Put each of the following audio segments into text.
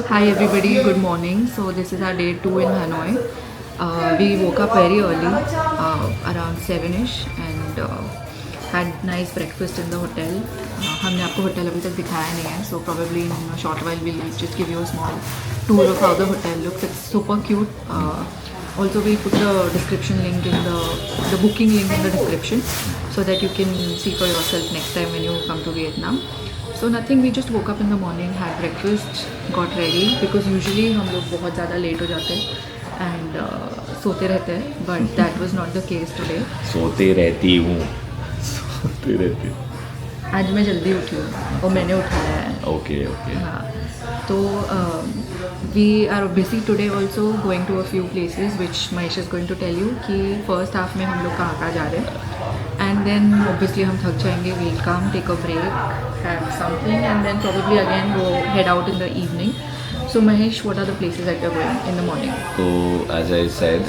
Hi everybody, good morning. So this is our day 2 in Hanoi. We woke up very early, around 7ish, and had nice breakfast in the hotel. हमने आपको hotel अभी तक दिखाया नहीं है, so probably in a short while we'll just give you a small tour of how the hotel looks. It's super cute. Also we put the description link in the booking link in the description, so that you can see for yourself next time when you come to Vietnam. So nothing, we just woke up in the morning, had breakfast, got ready because usually हम लोग बहुत ज़्यादा late हो जाते हैं and सोते रहते हैं, but that was not the case today. सोते रहती हूँ सोते रहती हूँ आज मैं जल्दी उठी हूँ और मैंने उठाया है. ओके ओके हाँ, तो we are busy today also going to a few places which Mahesh is going to tell you कि first half में हम लोग कहाँ कहाँ जा रहे हैं. And then obviously हम थक जाएंगे, we'll come, take a break, have something, and then probably again go head out in the evening. So Mahesh, what are the places that you're going in the morning? So as I said,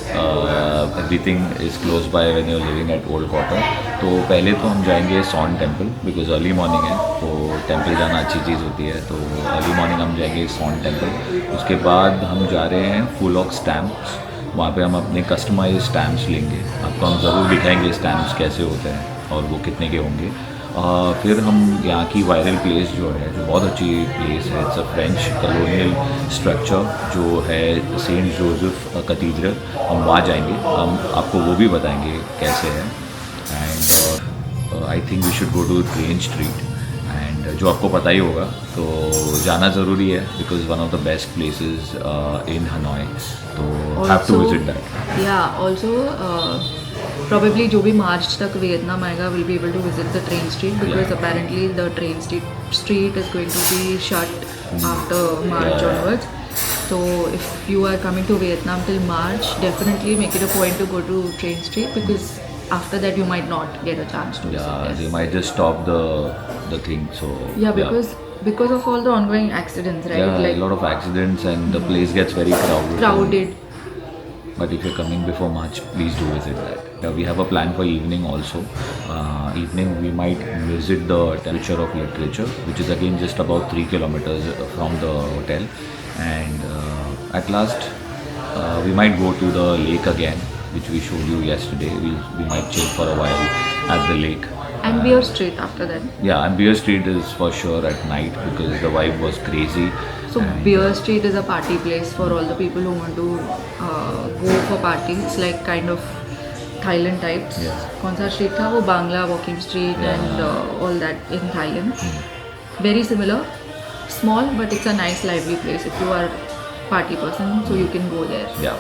everything is close by when you're living at Old Quarter. तो पहले तो हम जाएंगे सॉन temple because early morning है, तो temple जाना अच्छी चीज़ होती है. तो अर्ली मॉर्निंग हम जाएंगे सॉन टेम्पल. उसके बाद हम जा रहे हैं फुल ऑफ स्टैम्प्स. वहाँ पे हम अपने कस्टमाइज स्टैम्प्स लेंगे. आपको हम ज़रूर दिखाएंगे स्टैम्प्स कैसे होते हैं और वो कितने के होंगे. फिर हम यहाँ की वायरल प्लेस जो है, जो बहुत अच्छी प्लेस है, it's a French colonial structure जो है सेंट जोसेफ कैथेड्रल. हम वहाँ जाएंगे, हम आपको वो भी बताएंगे कैसे है. And I think we should go to train street, and जो आपको पता ही होगा, तो जाना ज़रूरी है because one of the best places in Hanoi. तो हैव टू विजिट दैट. या ऑल्सो probably जो भी मार्च तक वियतनाम आएगा will be able to visit the train street because apparently the train street is going to be shut after March onwards. So if you are coming to Vietnam till March, definitely make it a point to go to train street because after that you might not get a chance to visit there. They might just stop the thing. So because of all the ongoing accidents, right? Yeah, like a lot of accidents and the place gets very crowded. But if you're coming before March, please do visit that. We have a plan for evening also. Evening we might visit the Temperature of Literature, which is again just about 3 kilometers from the hotel. And at last, we might go to the lake again, which we showed you yesterday. We might chill for a while at the lake. And Beer Street after that. Yeah, and Beer Street is for sure at night because the vibe was crazy. So Beer Street is a party place for all the people who want to go for party. It's like kind of Thailand types. Yes. कौन सा street था वो? Bangla Walking Street and all that in Thailand. Very similar, small, but it's a nice lively place if you are party person, so you can go there. Yeah.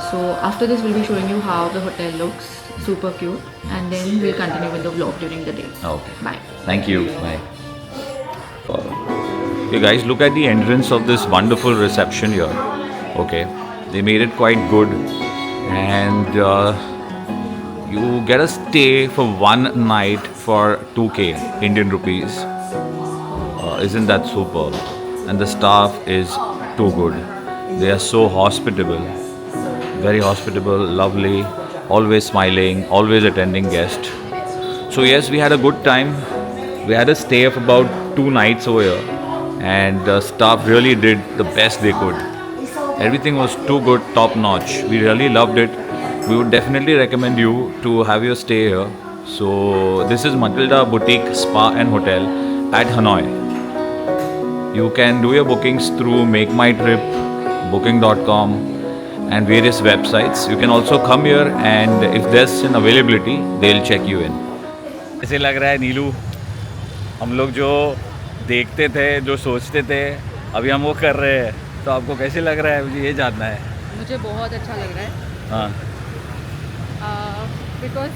So after this we'll be showing you how the hotel looks, super cute, and then we'll continue with the vlog during the day. Okay. Bye. Thank you. Bye. Okay guys, look at the entrance of this wonderful reception here. Okay, they made it quite good, and you get a stay for one night for 2K Indian rupees. Isn't that super? And the staff is too good. They are so hospitable, very hospitable, lovely, always smiling, always attending guests. So yes, we had a good time. We had a stay of about 2 nights over here, and the staff really did the best they could. Everything was too good, top notch. We really loved it. We would definitely recommend you to have your stay here. So this is Matilda Boutique Spa and Hotel at Hanoi. You can do your bookings through Make My Trip, Booking.com and various websites. You can also come here, and if there's an availability, they'll check you in. ऐसे लग रहा है नीलू, हम लोग जो देखते थे, जो सोचते थे, अभी हम वो कर रहे हैं. तो आपको कैसे लग रहा है? मुझे ये जानना है. मुझे बहुत अच्छा लग रहा है. हाँ. Because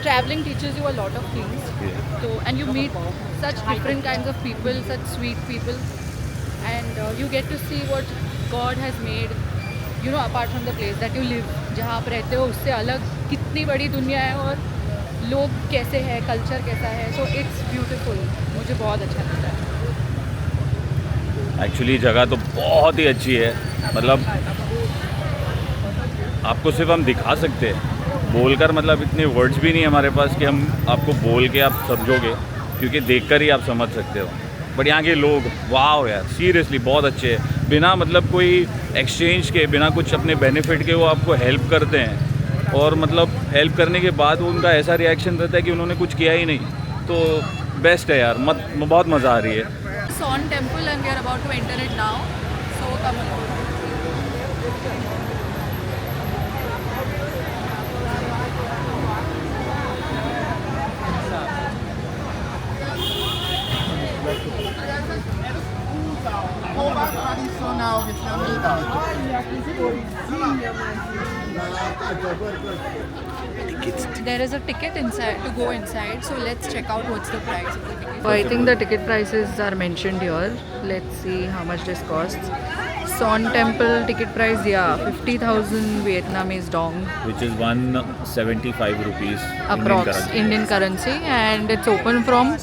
traveling teaches you a lot of things. Yeah. So and you meet such different kinds of people, such sweet people, and you get to see what God has made, you know, apart from the place that you live. जहाँ आप रहते हो उससे अलग कितनी बड़ी दुनिया है और लोग कैसे हैं, कल्चर कैसा है. So it's beautiful. मुझे बहुत अच्छा लगता है. एक्चुअली जगह तो बहुत ही अच्छी है. मतलब आपको सिर्फ हम दिखा सकते हैं, बोलकर मतलब इतने वर्ड्स भी नहीं हमारे पास कि हम आपको बोल के आप समझोगे, क्योंकि देखकर ही आप समझ सकते हो. बट यहाँ के लोग वाह यार, सीरियसली बहुत अच्छे हैं। बिना मतलब कोई एक्सचेंज के, बिना कुछ अपने बेनिफिट के वो आपको हेल्प करते हैं। और मतलब हेल्प करने के बाद उनका ऐसा रिएक्शन रहता है कि उन्होंने कुछ किया ही नहीं। तो बेस्ट है यार, बहुत मज़ा आ रही है। Son temple and we are about to enter it now. So come along. tradicional vietnamita. There is a ticket inside to go inside, so let's check out what's the price of the ticket. So I think the ticket prices are mentioned here. Let's see how much this costs. Son Temple ticket price, yeah, 50,000 Vietnamese dong, Which is 175 rupees approx Indian currency, and it's open from.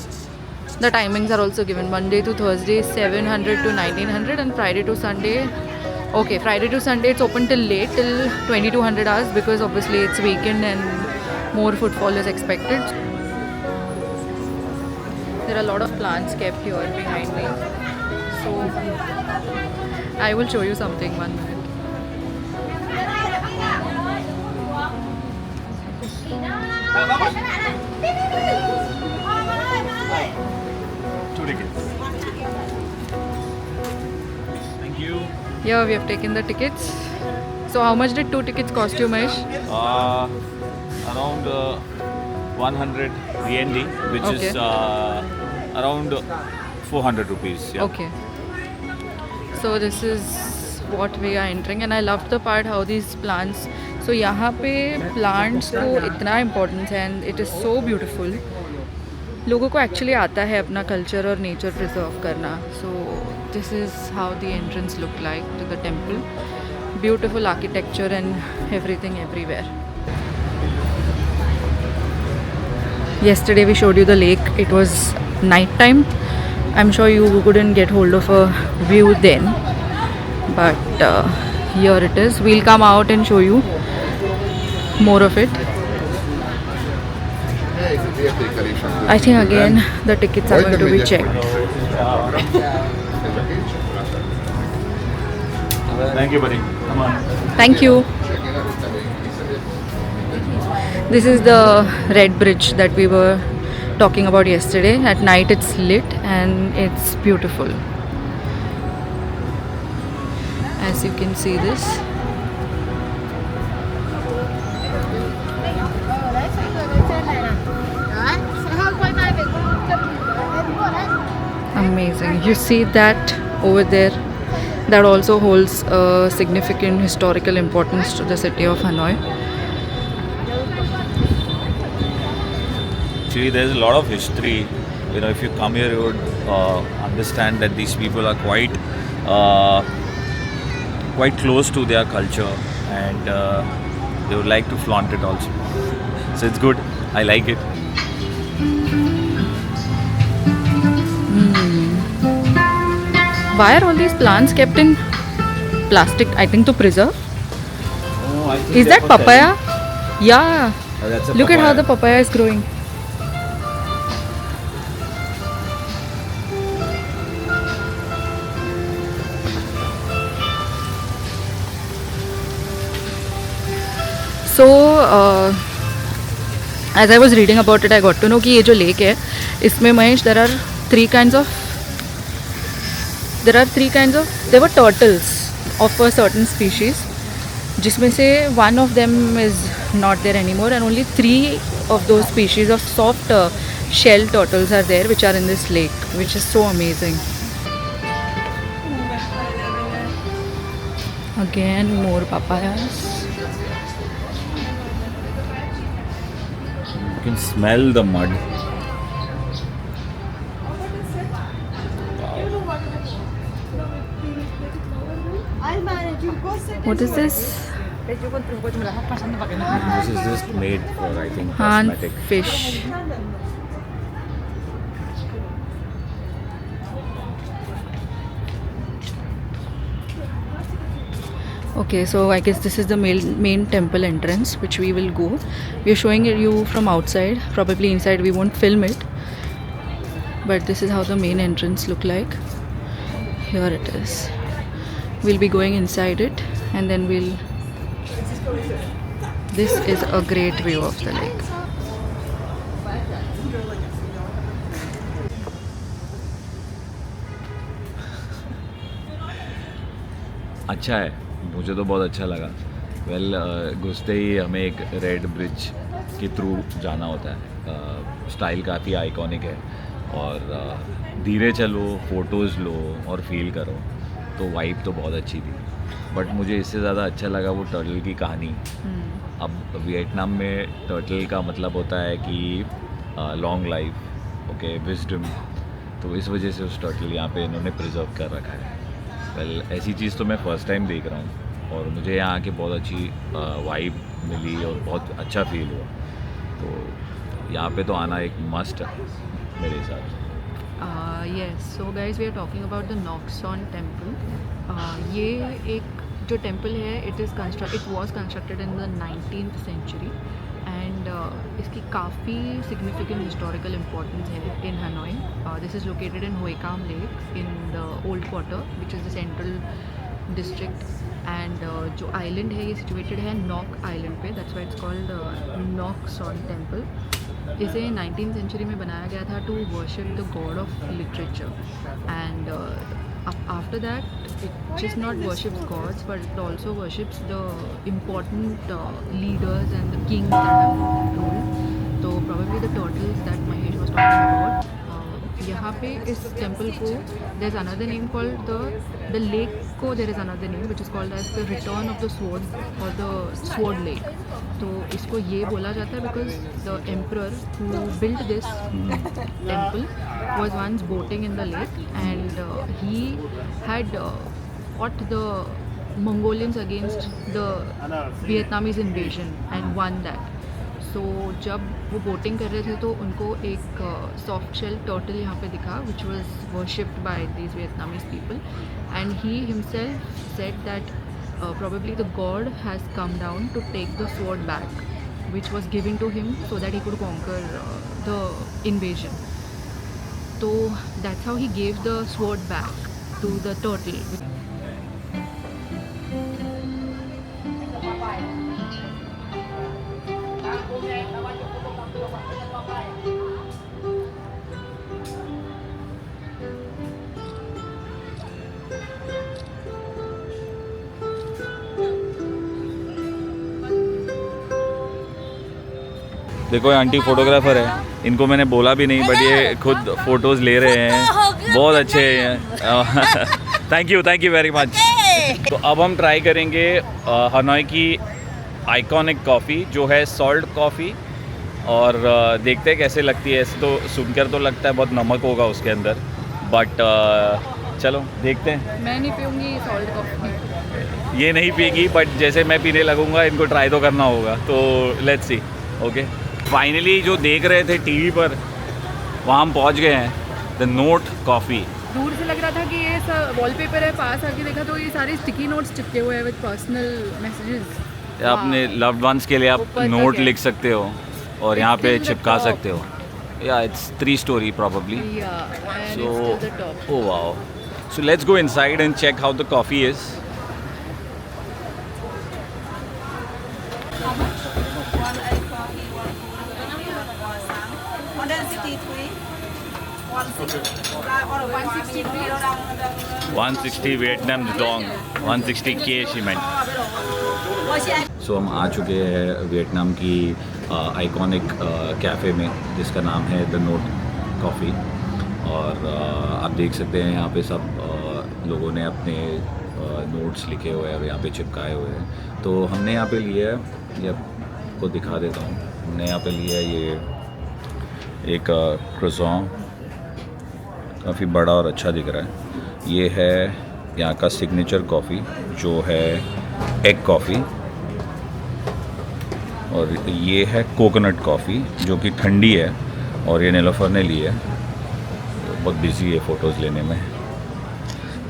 The timings are also given. Monday to Thursday 700 to 1900, and Friday to Sunday. Okay, Friday to Sunday it's open till late, till 2200 hours, because obviously it's weekend and more footfall is expected. There are a lot of plants kept here behind me. So I will show you something one minute. Two tickets. Thank you. Yeah, we have taken the tickets. So how much did 2 tickets cost you, Mahesh? Around 100 VND, which is around 400 rupees. Yeah. Okay. So this is what we are entering, and I loved the part how these plants. So यहाँ पे plants को इतना importance है, and it is so beautiful. लोगों को actually आता है अपना culture और nature preserve करना. So this is how the entrance looked like to the temple. Beautiful architecture and everything everywhere. Yesterday we showed you the lake. It was night time. I'm sure you couldn't get hold of a view then, but here it is. We'll come out and show you more of it. I think again the tickets are going to be checked. Thank you, buddy. Come on. Thank you. This is the red bridge that we were talking about yesterday. At night it's lit and it's beautiful. As you can see this. Amazing. You see that over there? That also holds a significant historical importance to the city of Hanoi. Actually, there's a lot of history. You know, if you come here, you would understand that these people are quite close to their culture, and they would like to flaunt it also. So it's good. I like it. Why are all these plants kept in plastic? I think to preserve. Oh, I think Is that papaya? Yeah. That's a Look at how the papaya is growing. So, as I was reading about it, I got to know कि ये जो lake है, इसमें Mahesh there were turtles of a certain species, जिसमें से one of them is not there anymore, and only 3 of those species of soft shell turtles are there, which are in this lake, which is so amazing. Again, more papayas. You can smell the mud. What is this? This is just made for, I think, Han cosmetic. fish. Okay, so I guess this is the main temple entrance, which we will go. We are showing you from outside. Probably inside we won't film it, but this is how the main entrance look like. Here it is. We'll be going inside it and then we'll. This is a great view of the lake. अच्छा है, मुझे तो बहुत अच्छा लगा. Well घुसते ही हमें एक रेड ब्रिज के थ्रू जाना होता है. स्टाइल काफ़ी आइकॉनिक है और धीरे चलो, फ़ोटोज़ लो और फील करो. तो वाइब तो बहुत अच्छी थी. बट मुझे इससे ज़्यादा अच्छा लगा वो टर्टल की कहानी. अब वियतनाम में टर्टल का मतलब होता है कि लॉन्ग लाइफ, ओके, विजडम. तो इस वजह से उस टर्टल यहाँ पे इन्होंने प्रिजर्व कर रखा है. वेल ऐसी चीज़ तो मैं फ़र्स्ट टाइम देख रहा हूँ और मुझे यहाँ आके बहुत अच्छी वाइब मिली और बहुत अच्छा फील हुआ. तो यहाँ पे तो आना एक मस्ट है मेरे हिसाब से. Yes, so guys, we are talking about the Nok Son temple. ये एक जो टेम्पल है, it was constructed in the 19th century and इसकी काफ़ी significant historical importance है in Hanoi. This is located in Hoi Kam Lake in the Old Quarter, which is the central district. And जो island है ये situated है Nok Island पे. That's why it's called Nok Son temple. इसे 19th century में बनाया गया था to worship the god of literature. And after that it just not worships gods but it also worships the important leaders and the kings that have ruled. So probably the turtles that Mahesh was talking about. यहाँ पे इस temple को there is another name called the lake को there is another name which is called as the return of the sword or the sword lake. तो इसको ये बोला जाता है because the emperor who built this temple was once boating in the lake and he had fought the Mongolians against the Vietnamese invasion and won that. So जब वो boating कर रहे थे तो उनको एक सॉफ्ट शेल टर्टल यहाँ पे दिखा which was worshipped by these Vietnamese people and he himself said that probably the god has come down to take the sword back which was given to him so that he could conquer the invasion. So that's how he gave the sword back to the turtle. देखो ये aunty photographer है, इनको मैंने बोला भी नहीं but ये खुद फ़ोटोज़ ले रहे हैं. बहुत अच्छे हैं. Thank you very much. तो अब हम ट्राई करेंगे हनोई की आइकॉनिक कॉफ़ी जो है सॉल्ट कॉफ़ी और देखते हैं कैसे लगती है. ऐसे तो सुनकर तो लगता है बहुत नमक होगा उसके अंदर बट चलो देखते हैं. मैं नहीं पीऊँगी सॉल्ट कॉफ़ी. ये नहीं पिएगी बट जैसे मैं पीने लगूंगा इनको ट्राई तो करना होगा. तो लेट्स सी. ओके, फाइनली जो देख रहे थे टीवी पर वहाँ हम पहुँच गए हैं. The note coffee. दूर से लग रहा था कि ये सब वॉलपेपर है, पास आके देखा तो ये सारे स्टिकी नोट्स चिपके हुए हैं विद पर्सनल मैसेजेस. अपने लव्ड वंस के लिए आप नोट लिख सकते हो और यहाँ पे चिपका सकते हो. या it's 3 story probably. So oh wow. So let's go inside and check how the coffee is. $160 Vietnam dong, 160 K she meant. So हम आ चुके हैं वियतनाम की आइकॉनिक कैफ़े में जिसका नाम है द नोट कॉफ़ी. और आप देख सकते हैं यहाँ पे सब लोगों ने अपने नोट्स लिखे हुए हैं, यहाँ पे चिपकाए हुए हैं. तो हमने यहाँ पे लिया है, ये आपको दिखा देता हूँ. हमने यहाँ पे लिया है ये एक क्रोसॉन, काफ़ी बड़ा और अच्छा दिख रहा है. ये है यहाँ का सिग्नेचर कॉफ़ी जो है एग कॉफ़ी और ये है कोकोनट कॉफ़ी जो कि ठंडी है और ये नीलोफर ने ली है. बहुत बिजी है फ़ोटोज़ लेने में.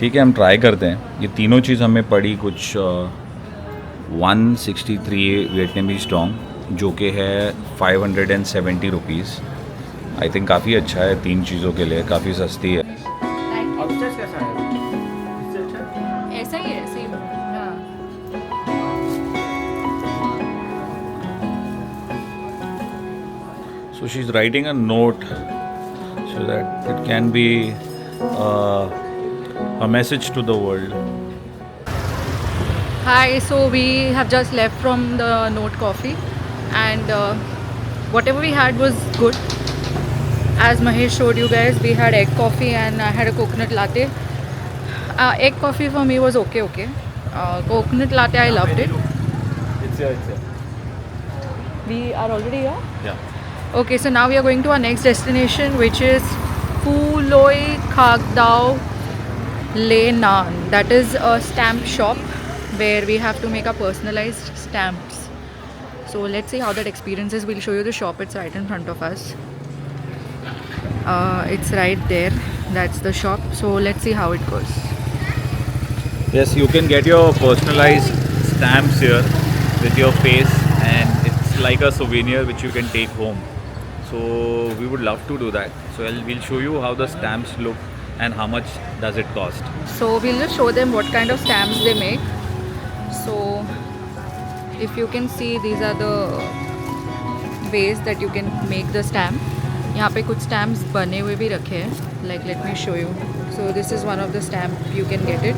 ठीक है, हम ट्राई करते हैं. ये तीनों चीज़ हमें पड़ी कुछ 163 वियतनामीज डोंग जो कि है 570 रुपीज़. आई थिंक काफ़ी अच्छा है 3 चीज़ों के लिए, काफ़ी सस्ती है. अपस्टेयर्स कैसा है? इससे अच्छा? ऐसा ही है सेम. हाँ. So she's writing a note so that it can be a message to the world. Hi, so we have just left from the Note Coffee, and whatever we had was good. As Mahesh showed you guys, we had egg coffee and I had a coconut latte. Egg coffee for me was okay. Coconut latte, I loved it. It's here. We are already here. Yeah. Okay, so now we are going to our next destination, which is Phu Loi Khak Dao Le Nan. That is a stamp shop where we have to make our personalized stamps. So let's see how that experience is. We'll show you the shop. It's right in front of us. It's right there. That's the shop. So let's see how it goes. Yes, you can get your personalized stamps here with your face, and it's like a souvenir which you can take home. So we would love to do that. So we'll show you how the stamps look and how much does it cost. So we'll just show them what kind of stamps they make. So if you can see, these are the ways that you can make the stamp. यहाँ पे कुछ stamps बने हुए भी रखे हैं. Like let me show you. So this is one of the stamp, you can get it.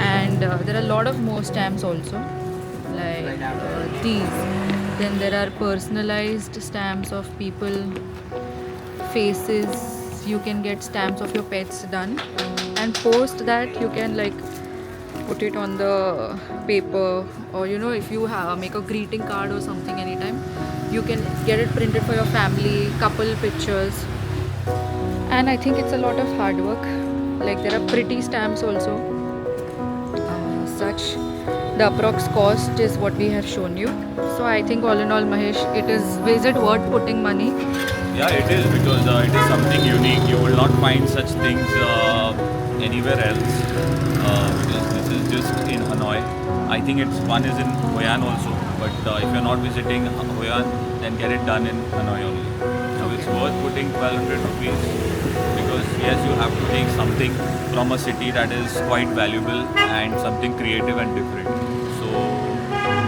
And there are a lot of more stamps also, like these. Then there are personalized stamps of people, faces. You can get stamps of your pets done, and post that you can like put it on the paper, or you know, if you make a greeting card or something anytime, you can get it printed for your family, couple pictures. And I think it's a lot of hard work. Like there are pretty stamps also. Such the approx cost is what we have shown you. So I think all in all, Mahesh, is it worth putting money? Yeah, it is, because it is something unique. You will not find such things anywhere else, because this is just in Hanoi. I think one is in Hoi An also, but if you're not visiting Hoi An, then get it done in Hanoi only. So it's worth putting 1,200 rupees, because yes, you have to take something from a city that is quite valuable and something creative and different. So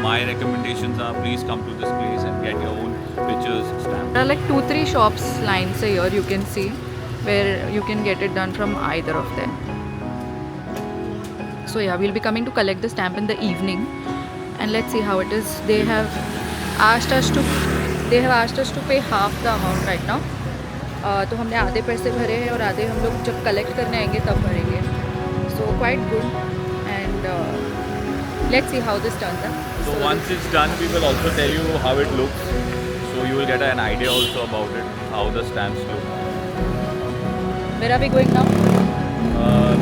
my recommendations are, please come to this place and get your own pictures stamped. There are like 2-3 shops lines here you can see where you can get it done from either of them. So yeah, we'll be coming to collect the stamp in the evening, and let's see how it is. They have asked us to pay half the amount right now. तो हमने आधे पैसे भरे हैं और आधे हम लोग जब कलेक्ट करने आएंगे तब भरेंगे. So quite good, and let's see how this turns out. So once it's done, we will also tell you how it looks. So you will get an idea also about it, how the stamps look. Where are we going now?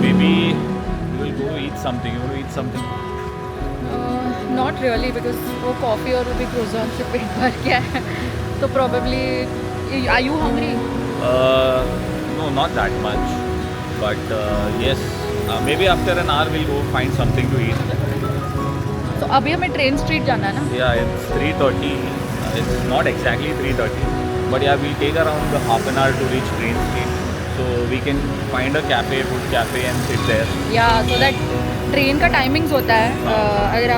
Maybe we will go eat something. You want to eat something? Not really, because वो coffee और वो भी croissant से पेट भर गया है. So probably, are you hungry? No, not that much. But yes, maybe after an hour we'll go find something to eat. So अभी हमें ट्रेन स्ट्रीट जाना है ना? Yeah, it's 3:30. It's not exactly 3:30. But yeah, we'll take around half an hour to reach Train Street. So we can find a cafe, food cafe and sit there. Yeah, so that train का timings होता है. अगर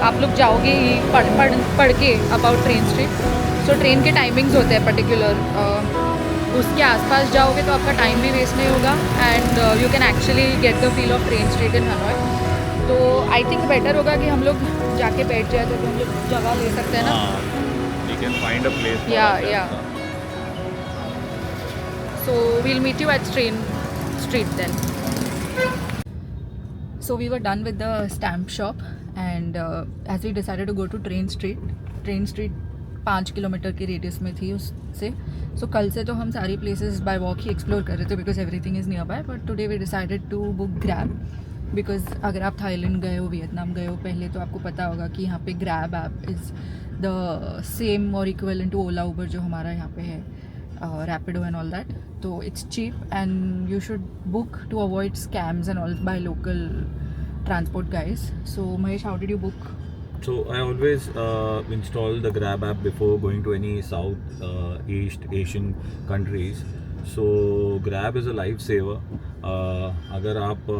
आप लोग जाओगे पढ़ के about train street, so train के टाइमिंग्स होते हैं पर्टिकुलर. उसके आसपास जाओगे तो आपका टाइम भी वेस्ट नहीं होगा, and you can actually get the feel of train street in Hanoi. तो आई थिंक बेटर होगा कि हम लोग जाके बैठ जाए, तो हम लोग जगह ले सकते हैं ना. We can find a place. for Yeah, ourselves. yeah. So we'll meet you at Train Street then. So we were done with the stamp shop, and as we decided to go to Train Street 5 kilometre की radius में थी उससे. So कल से तो हम सारी places by walk ही एक्सप्लोर कर रहे थे, because everything is near but today we decided to book Grab, because अगर आप थाईलैंड गए हो, वियतनाम गए हो पहले, तो आपको पता होगा कि यहाँ पे Grab app is the same और इक्वलेंट टू ओला उबर जो हमारा यहाँ पे है, रैपिडो एंड ऑल दैट. तो it's cheap and you should book to avoid scams and all by local transport guys. So Mahesh, how did you book? So I always install the Grab app before going to any South East Asian countries. So Grab is a lifesaver. अगर आप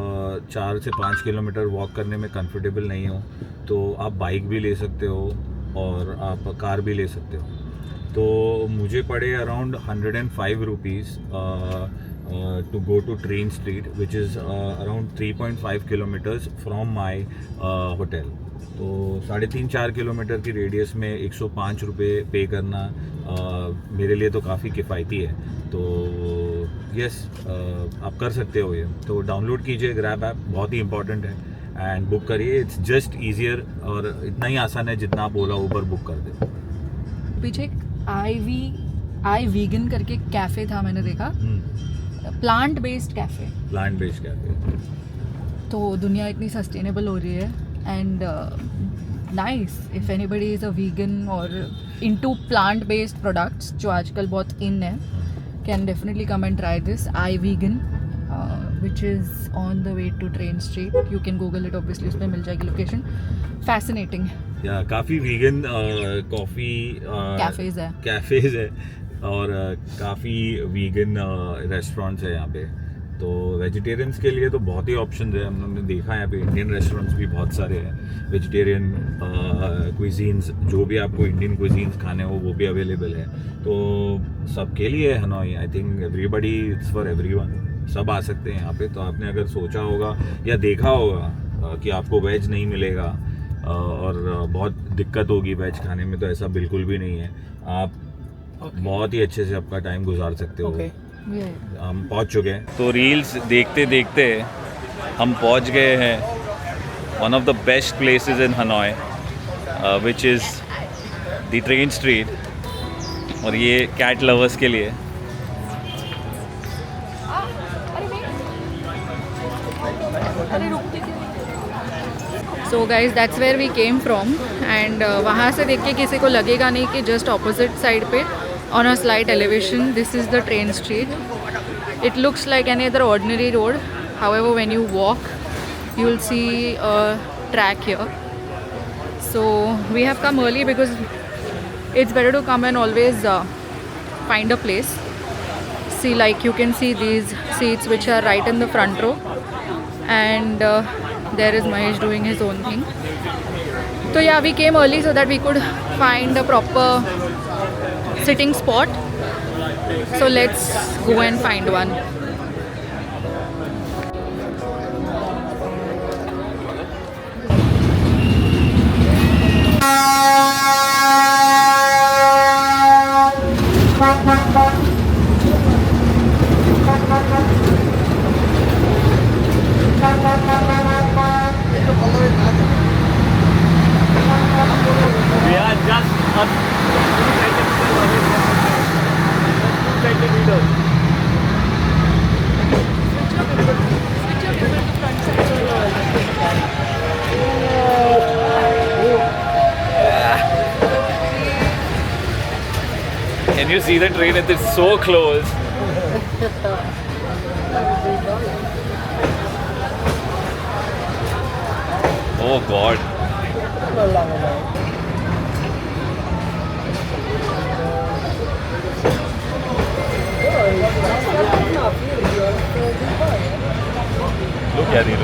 4 से 5 kilometre walk करने में comfortable नहीं हो तो आप bike भी ले सकते हो और आप कार भी ले सकते हो. तो मुझे पड़े around 105 rupees to go to Train Street, which is around 3.5 kilometers from my hotel. तो 3.5-4 किलोमीटर की रेडियस में 105 रुपये पे करना मेरे लिए तो काफ़ी किफ़ायती है. तो यस, आप कर सकते हो ये. तो डाउनलोड कीजिए ग्रैब ऐप, बहुत ही इंपॉर्टेंट है, एंड बुक करिए. इट्स जस्ट ईजियर और इतना ही आसान है जितना आप ओला उबर बुक कर दे. पीछे एक आई वीगन करके कैफ़े था, मैंने देखा. Plant based cafe. Plant based cafe. तो दुनिया इतनी सस्टेनेबल हो रही है and nice. If anybody is a vegan और इनटू प्लांट बेस्ड प्रोडक्ट्स जो आजकल बहुत इन है, can definitely come and try this I vegan which is on the way to Train Street. You can Google it, obviously उसमें मिल जाएगी location. Fascinating. या काफ़ी vegan coffee cafes है और काफ़ी वीगन रेस्टोरेंट्स है यहाँ पे. तो वेजिटेरियंस के लिए तो बहुत ही ऑप्शन है. हमने देखा है यहाँ पे इंडियन रेस्टोरेंट्स भी बहुत सारे हैं. वेजिटेरियन क्विजीन्स, जो भी आपको इंडियन क्विजीन्स खाने हो वो भी अवेलेबल है. तो सबके लिए है Hanoi. I think everybody, it's for everyone. सब आ सकते हैं यहाँ पे. तो आपने अगर सोचा होगा या देखा होगा कि आपको वेज नहीं मिलेगा और बहुत दिक्कत होगी वेज खाने में, तो ऐसा बिल्कुल भी नहीं है. आप बहुत ही अच्छे से आपका टाइम गुजार सकते हो. हम पहुँच चुके हैं. तो रील्स देखते देखते हम पहुँच गए हैं one of the best places in Hanoi, which is the train street. और ये कैट लवर्स के लिए. So guys, that's where we came from and वहाँ से देख के किसी को लगेगा नहीं कि just opposite side पे on a slight elevation this is the train street. It looks like any other ordinary road. However, when you walk you will see a track here. So we have come early because it's better to come and always find a place. See, like you can see these seats which are right in the front row and there is Mahesh doing his own thing. So yeah, we came early so that we could find a proper sitting spot. So let's go and find one. We are just a 2 centimeters. Can you see the train? It's so close. Oh God. Look at it.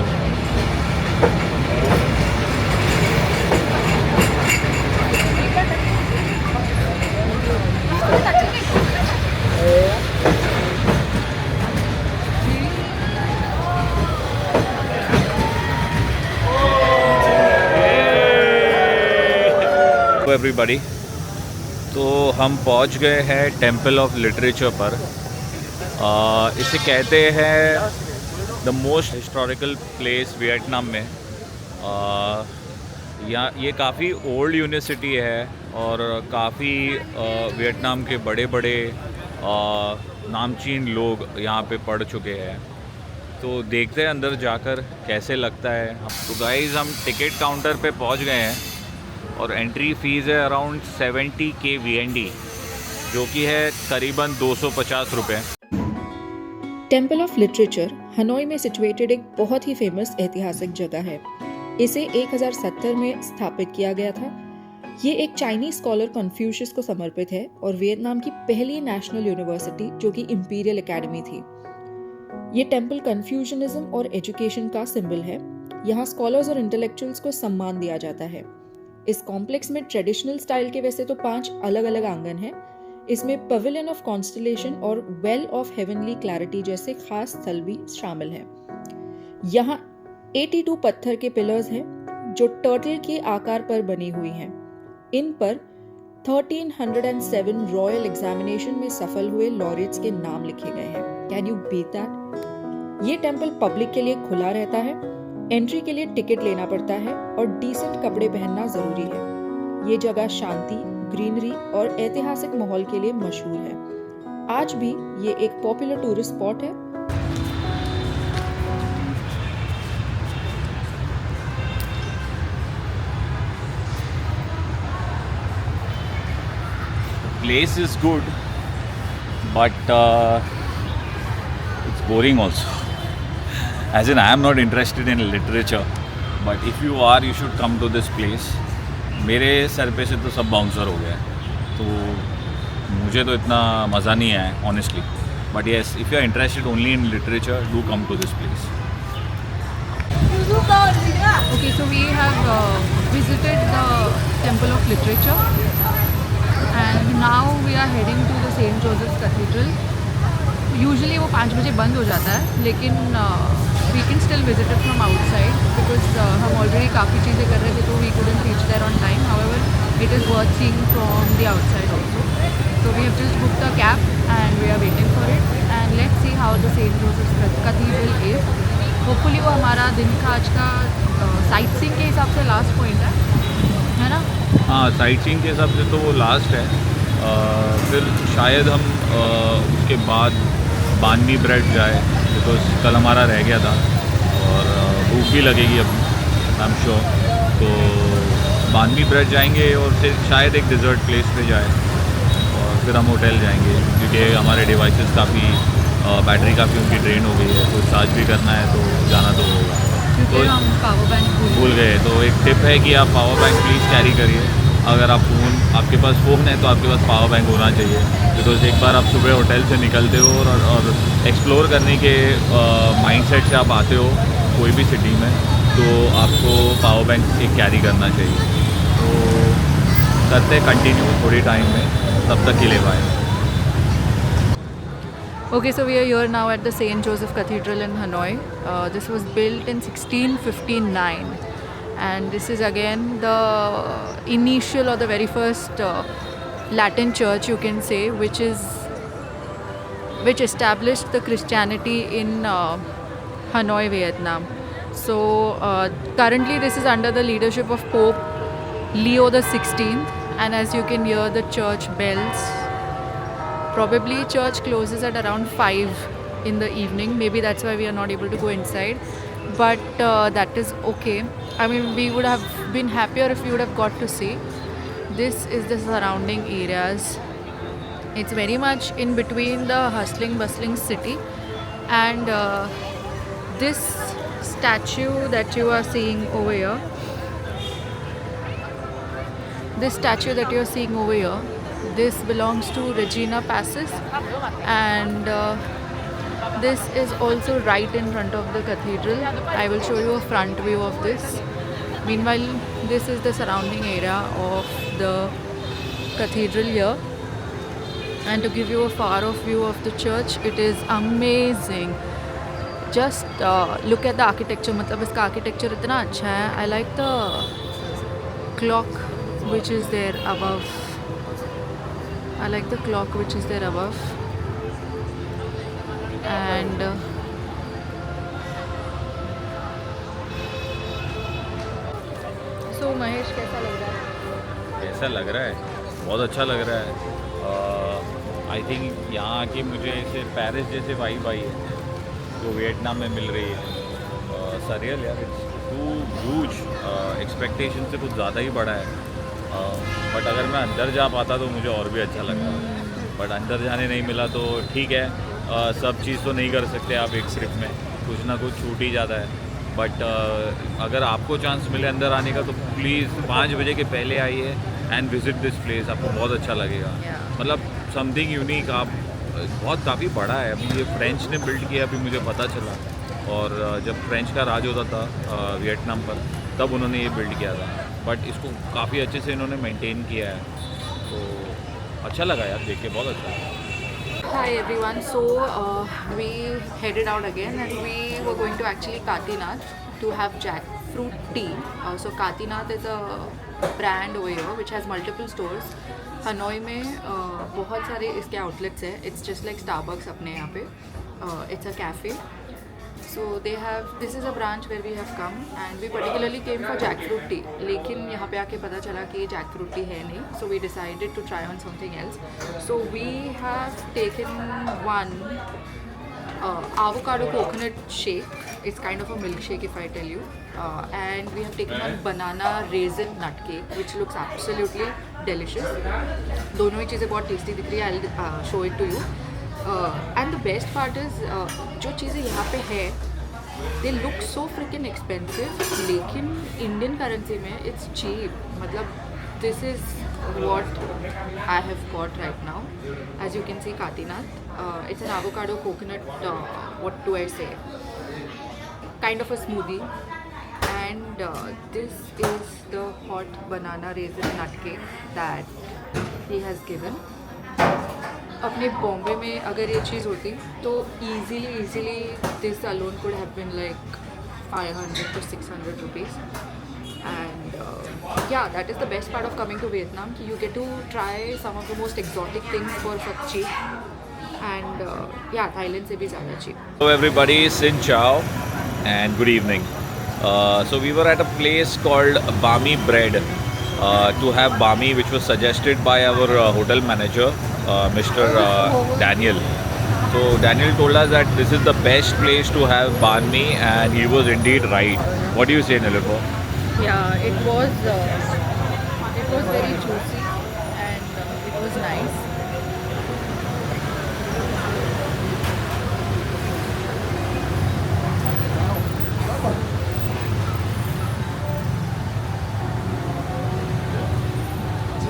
Everybody, तो हम पहुंच गए हैं temple of literature पर. इसे कहते हैं the most historical place Vietnam में. ये काफ़ी ओल्ड यूनिवर्सिटी है और काफ़ी वियतनाम के बड़े बड़े नामचीन लोग यहाँ पे पढ़ चुके हैं. तो देखते हैं अंदर जाकर कैसे लगता है. तो गाइस, हम टिकट काउंटर पे पहुँच गए हैं और एंट्री फ़ीस है अराउंड 70K VND, जो कि है करीबन 250 रुपये. टेम्पल ऑफ लिटरेचर हनोई में सिचुएटेड एक बहुत ही फेमस ऐतिहासिक जगह है. इसे 1070 में स्थापित किया गया था। ये एक चाइनीज स्कॉलर कन्फ्यूशियस को समर्पित है और वियतनाम की पहली नेशनल यूनिवर्सिटी जो कि इंपीरियल एकेडमी थी। ये टेम्पल कन्फ्यूशनिज्म और एजुकेशन का सिंबल है। यहाँ स्कॉलर्स और इंटेलेक्चुअल्स को सम्मान दिया जाता है। इस कॉम्प्लेक्स में ट्रेडिशनल स्टाइल के वैसे तो 5 अलग अलग आंगन हैं। इसमें पवेलियन ऑफ कॉन्स्टलेशन और वेल ऑफ हेवनली क्लैरिटी जैसे खास स्थल भी शामिल हैं। यहाँ 82 पत्थर के पिलर्स हैं जो टर्टल के आकार पर बनी हुई हैं। इन पर 1307 रॉयल एग्जामिनेशन में सफल हुए लॉरेट्स के नाम लिखे गए हैं। Can you beat that? ये टेम्पल पब्लिक के लिए खुला रहता है। एंट्री के लिए टिकट लेना पड़ता है और डिसेंट कपड़े पहनना जरूरी है। ये जगह शांति, ग्रीनरी और ऐतिहासिक माहौल के लिए मशहूर है। आज भी ये एक पॉपुलर टूरिस्ट स्पॉट है। Place is good, but it's boring also. As in, I am not interested in literature, but if you are, you should come to this place. मेरे सर पे से तो सब बाउंसर हो गया है, तो मुझे तो इतना मज़ा नहीं आया honestly. But yes, if you are interested only in literature, do come to this place. Okay, so we have visited the Temple of Literature. And now we are heading to the St. Joseph's Cathedral. Usually वो 5 बजे बंद हो जाता है, लेकिन we can still visit it from outside because हम already काफ़ी चीज़ें कर रहे थे, तो we couldn't reach there on time. However, it is worth seeing from the outside also. So we have just booked a cab and we are waiting for it. And let's see how the St. Joseph's Cathedral is. Hopefully वो हमारा दिन का आज का sight seeing के हिसाब से last point है ना? हाँ, साइट सीइंग के हिसाब से तो वो लास्ट है। फिर शायद हम उसके बाद बानमी ब्रेड जाए, बिकॉज कल हमारा रह गया था और भूख भी लगेगी अब आई एम श्योर। तो बानमी ब्रेड जाएंगे और फिर शायद एक डिज़र्ट प्लेस पे जाए और फिर हम होटल जाएंगे, क्योंकि हमारे डिवाइसेस काफ़ी बैटरी काफ़ी उनकी ड्रेन हो गई है, तो चार्ज भी करना है तो जाना तो होगा। तो हम पावर बैंक भूल गए, तो एक टिप है कि आप पावर बैंक प्लीज़ कैरी करिए। अगर आप आपके पास फ़ोन है तो आपके पास पावर बैंक होना चाहिए, बिकॉज एक बार आप सुबह होटल से निकलते हो और एक्सप्लोर करने के माइंडसेट से आप आते हो कोई भी सिटी में, तो आपको पावर बैंक एक कैरी करना चाहिए। तो करते कंटिन्यू थोड़ी टाइम में, तब तक के लिए bye. Okay, so we are here now at the St. Joseph Cathedral in Hanoi. This was built in 1659, and this is again the initial or the very first Latin church, you can say, which established the Christianity in Hanoi, Vietnam. So currently this is under the leadership of Pope Leo the 16th, and as you can hear the church bells. Probably church closes at around 5 in the evening. Maybe that's why we are not able to go inside. But that is okay. I mean, we would have been happier if we would have got to see. This is the surrounding areas. It's very much in between the hustling, bustling city. And this statue that you are seeing over here, this belongs to Regina Passes, and this is also right in front of the cathedral. I will show you a front view of this. Meanwhile, this is the surrounding area of the cathedral here, and to give you a far off view of the church, it is amazing. Just look at the architecture. मतलब इसका architecture इतना अच्छा है. I like the clock which is there above. And so Mahesh, कैसा लग रहा है? कैसा लग रहा है? बहुत अच्छा लग रहा है। आई थिंक यहाँ आके मुझे ऐसे पेरिस जैसे वाइब आई है जो वियतनाम में मिल रही है। सरियल यार, इट्स टू ह्यूज, एक्सपेक्टेशन से कुछ ज़्यादा ही बड़ा है। बट अगर मैं अंदर जा पाता तो मुझे और भी अच्छा लगता, बट अंदर जाने नहीं मिला तो ठीक है। सब चीज़ तो नहीं कर सकते आप एक ट्रिप में, कुछ ना कुछ छूट ही जाता है। बट अगर आपको चांस मिले अंदर आने का तो प्लीज़ 5 बजे के पहले आइए एंड विजिट दिस प्लेस, आपको बहुत अच्छा लगेगा। Yeah. मतलब समथिंग यूनिक। आप बहुत काफ़ी बड़ा है, अभी ये फ्रेंच ने बिल्ड किया, अभी मुझे पता चला। और जब फ्रेंच का राज होता था वियतनाम पर, तब उन्होंने ये बिल्ड किया था, बट इसको काफ़ी अच्छे से इन्होंने मेंटेन किया है, तो अच्छा लगा यार देख के, बहुत अच्छा लगा। Hi everyone. So we headed out again and we were going to actually Katinath to have jackfruit tea. So Katinath is a brand over here which has multiple stores. Hanoi में बहुत सारे इसके outlets हैं. It's just like Starbucks अपने यहाँ पे. It's a cafe. So they have, this is a branch where we have come and we particularly came for jackfruit tea. लेकिन यहाँ पे आके पता चला कि jackfruit tea है नहीं. So we decided to try on something else. So we have taken one avocado coconut shake. It's kind of a milkshake if I tell you. And we have taken one banana raisin nut cake which looks absolutely delicious. दोनों ही चीज़ें बहुत tasty दिख रही है. I'll show it to you. And the best part is जो चीज़ें यहाँ पे है they look so freaking expensive, लेकिन इंडियन करेंसी में इट्स चीप. मतलब this is what I have got right now. As you can see काटीनाथ, it's an avocado coconut, what do I say, kind of a smoothie. And this is the hot banana raisin nut cake that he has given. अपने बॉम्बे में अगर ये चीज़ होती तो easily this alone could have been like 500 to 600 rupees. And yeah, that is the best part of coming to Vietnam. You get to try some of the most exotic things for such cheap. And yeah, Thailand से भी ज़्यादा cheap. Hello everybody, Sin Chow and good evening. So we were at a place called Bami Bread to have bami, which was suggested by our hotel manager, Mr. Daniel. So Daniel told us that this is the best place to have banh mi, and he was indeed right. What do you say, Nilipur? Yeah, it was very juicy and it was nice.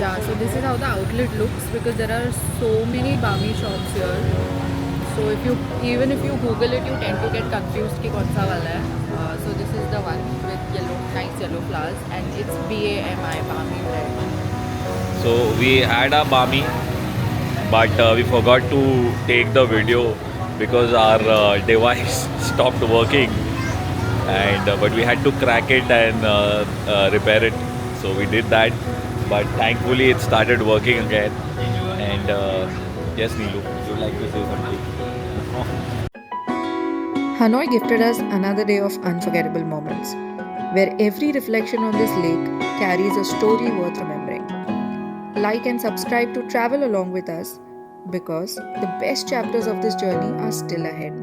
Yeah, so this is how the outlet looks because there are so many bami shops here. So even if you Google it, you tend to get confused कि कौन सा वाला है. So this is the one with nice yellow flowers, and it's BAMI, Bami bread. So we had a bami, but we forgot to take the video because our device stopped working, and but we had to crack it and repair it. So we did that, but thankfully it started working again. And yes, Neelu, would you like to say something? Hanoi gifted us another day of unforgettable moments, where every reflection on this lake carries a story worth remembering. Like and subscribe to travel along with us because the best chapters of this journey are still ahead.